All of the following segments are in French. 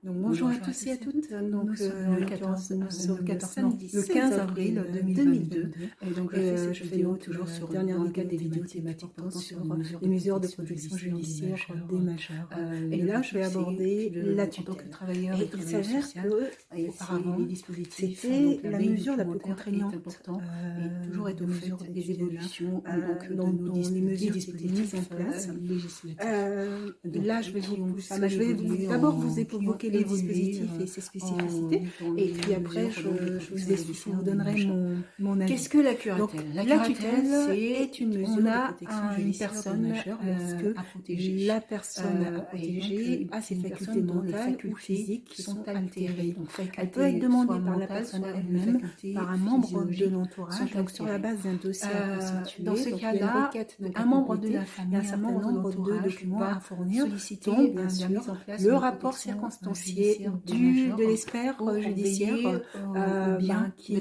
Donc bonjour à tous et à toutes. Donc le 14, le 15 avril 2022. Et donc je fais toujours sur la dernière décade des vidéos thématiques portant sur les mesures de protection judiciaire des majeurs. Et là, je vais aborder la tutelle. Et il s'avère que auparavant, c'était la mesure la plus contraignante et toujours est offerte des évolutions dans les mesures qui étaient mises en place. Là, je vais d'abord vous évoquer les dispositifs et ses spécificités, et puis après, je vous donnerai mon avis. Qu'est-ce que la curatelle? Donc, la tutelle est une mesure de protection judiciaire du majeur lorsque à protéger. la personne à protéger a ses facultés mentales ou physiques qui sont altérées. Donc, elle peut être demandée par la personne elle-même, par un membre de l'entourage, donc sur la base d'un dossier à constituer. Dans ce cas-là, un membre de la famille, un certain nombre de documents à fournir, dont bien sûr le rapport circonstancié de l'expert judiciaire qui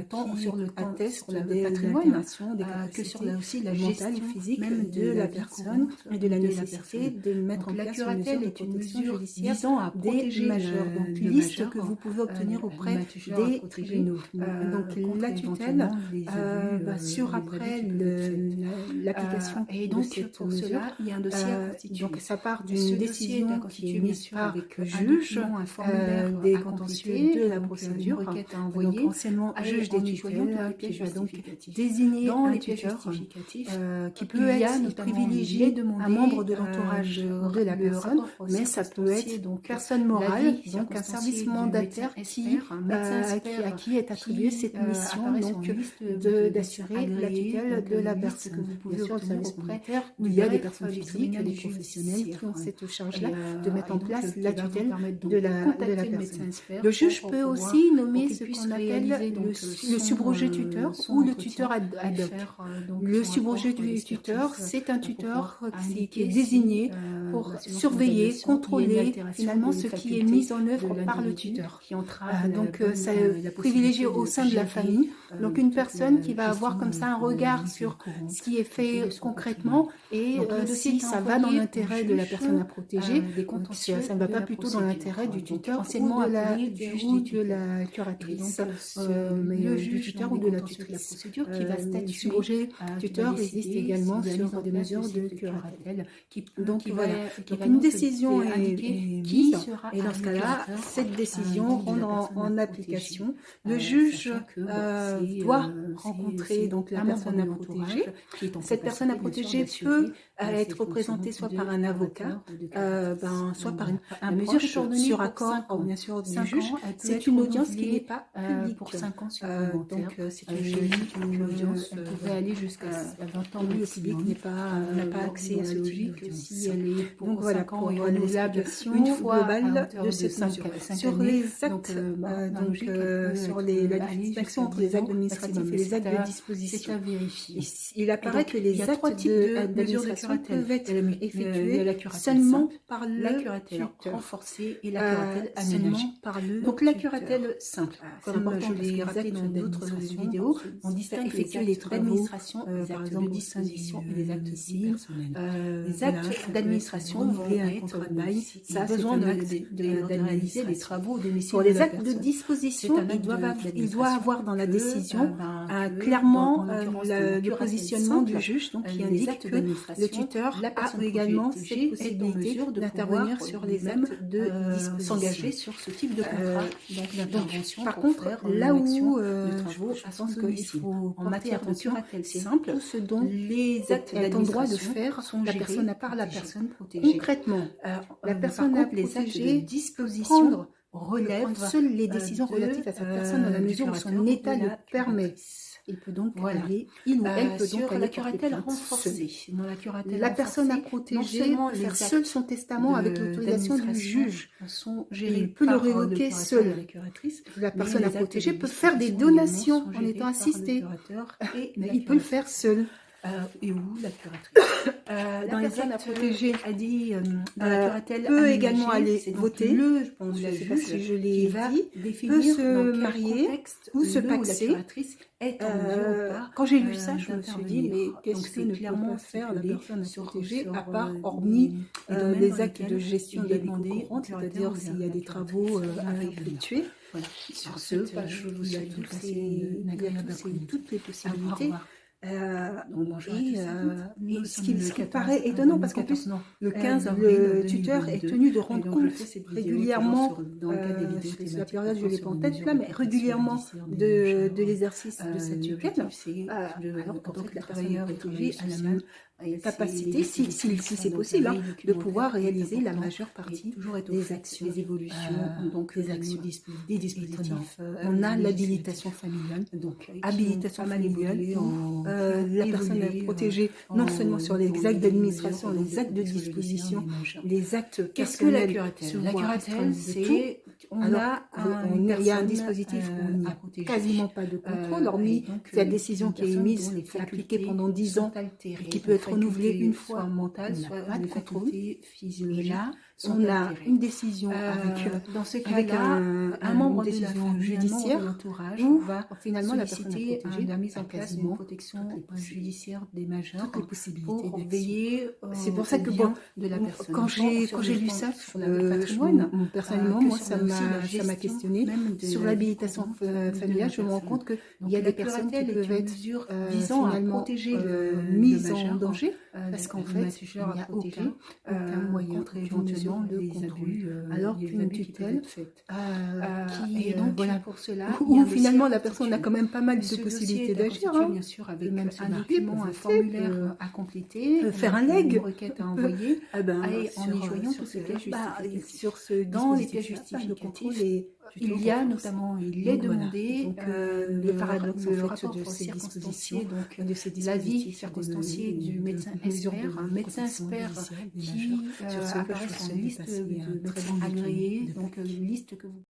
tant sur le atteste des altérations, des capacités aussi la mentale et physique même de la personne et de la nécessité de mettre en place une mesure de protection judiciaire visant à des majeurs. Donc une liste que vous pouvez obtenir auprès des tribunaux. Donc la tutelle sur après l'application et donc de cette pour mesure, cela il y a un dossier à constituer. donc ça part d'une décision qui est mise par le juge des contentieux de la procédure, donc anciennement juge des tutelles, qui va donc désigner un tuteur qui peut être privilégié un membre de l'entourage de la personne, mais ça peut être donc personne morale, donc un service mandataire à qui est attribuée cette mission donc d'assurer la tutelle de la personne. Que vous pouvez obtenir auprès il y a des personnes physiques, des professionnels qui ont cette charge-là de mettre en place la tutelle de la personne. Le juge peut aussi nommer ce qu'on appelle le subrogé tuteur ou le tuteur ad hoc. Le subrogé du tuteur, c'est un tuteur qui est désigné pour surveiller, contrôler finalement ce qui est mis en œuvre par le tuteur. Donc ça est privilégié au sein de la famille. Donc une personne qui va avoir comme ça un regard sur ce qui est fait concrètement et si ça va dans l'intérêt de la personne à protéger, si ça ne va pas plutôt dans l'intérêt du tuteur ou de la curatrice, du tuteur ou de la tutrice. Procédure qui va statuer. Subrogé tuteur existe également sur des mesures de curatelle. Donc voilà, donc une décision est mise et dans ce cas-là, cette décision rentre en application. Le juge doit rencontrer donc la personne à protéger. Cette personne à protéger peut être représentée soit par un avocat, soit par un mesure sur accord, bien sûr, du juge. C'est une audience qui n'est pas publique. Pour 5 ans donc c'est une audience qui pourrait aller jusqu'à 20 ans. Le public n'a pas accès à ce type. Si elle est pour 5 ans et renouvelable une fois globale de cette mesure. Sur les actes, sur la distinction entre les actes administratifs et les actes de disposition, il apparaît que les actes d'administration peuvent être effectués seulement par la le curatelle tuteur. renforcée et la curatelle aménagée. Donc la curatelle simple, comme je l'ai rappelé dans d'autres vidéos, on distingue effectuer les travaux d'administration, par exemple de distinction et les actes civils. Les actes d'administration vont être ça besoin d'analyser les travaux de mission. Pour les actes de disposition, il doit avoir dans la décision clairement le positionnement du juge, donc qui indique que le tuteur a également cette possibilité d'intervenir sur les actes de s'engager sur ce type de contrat d'intervention. Par contre, là où je pense qu'il faut en matière de curatelle simple, ce dont les actes ont droit de faire la personne par la personne protégée. Concrètement, la personne à protéger disposition relève seules les décisions relatives à cette personne dans la mesure où son état le permet. Il peut donc aller, il ou elle peut donc aller la curatelle renforcée. La personne à protéger peut faire seule son testament avec l'autorisation du juge. Il peut le révoquer seul. La personne à protéger peut faire des donations en étant assistée. Il peut le faire seul. et où la curatrice dans les actes protégés, a dit dans la curatelle peut également aller voter, je pense, je la ne sais pas juge si je l'ai dit, peut définir se dans marier quel contexte ou se le ou la paxer. curatrice est en mesure ou pas Quand j'ai lu ça, je me suis dit, mais d'intervenir. qu'est-ce Donc, que c'est ne peut clairement pas faire la stipulé personne à sur protéger, à sur, part, les hormis domaines les dans actes de lesquels gestion il de est la vie demandé au courante, curateur c'est-à-dire ou bien s'il y a la des travaux curatrice à d'intervenir. effectuer. Voilà. En Sur ce, fait, je vous il y a souhaite de passer il une y a agréable tous ces- après-midi. toutes les Au possibilités. revoir. Donc, bonjour à tous et à toutes. Nous Et ce sommes qui, le ce qui 14 paraît étonnant, parce qu'en 14, plus, non, le 15 avril le tuteur est 2022. tenu de Et rendre donc, compte je fais cette vidéo régulièrement, toujours dans le cadre des vidéos sur la thématiques période, je ne l'ai pas sur en une tête mesure là, mais locative régulièrement judiciaire des majeurs. de l'exercice de cette tutelle, L'objectif, c'est alors qu'en donc fait, le la personne travailleur est est protégée travailleuse à la même sociale, capacité, si c'est possible, de pouvoir réaliser la majeure partie des actions, des évolutions, donc des actions, des dispositifs. on a l'habilitation familiale, donc habilitation familiale, où la personne est protégée non seulement sur les actes d'administration, les actes de disposition, les actes Qu'est-ce que la personnels, curatelle? La curatelle, c'est il y a un dispositif où il n'y a quasiment pas de contrôle, hormis la décision qui est émise, appliquée pendant 10 ans, qui peut être renouvelée une fois, mentale, soit pas de contrôle. Et là, on a une décision dans ce avec cas-là, un membre de la décision famille, judiciaire, un membre de l'entourage où va finalement la personne est protégée la mise en à place d'une quasiment protection judiciaire des majeurs toutes les possibilités pour d'action. veiller C'est pour ça au que bien bon, de la personne. quand j'ai lu ça, personnellement, moi ça m'a questionné sur l'habilitation familiale. Je me rends compte qu'il y a des personnes qui peuvent être visant à finalement protéger mises en danger, parce qu'en fait, il n'y a aucun moyen contre éventuellement de les contrôle, abus, alors les qu'une abus qui tutelle, peuvent être faits. et donc voilà, pour cela, où finalement la personne a quand même pas mal de possibilités d'agir, bien sûr, avec même un document, un formulaire à compléter, faire un leg, une requête à envoyer, en y joignant toutes les pièces justificatives. Dans les pièces justificatives, il y a notamment, il est demandé le paradoxe le en fait rapport de ces circonstancié, dispositions, donc l'avis circonstancié du médecin expert, un médecin expert qui apparaît sur une liste de médecins agréés, donc une liste que vous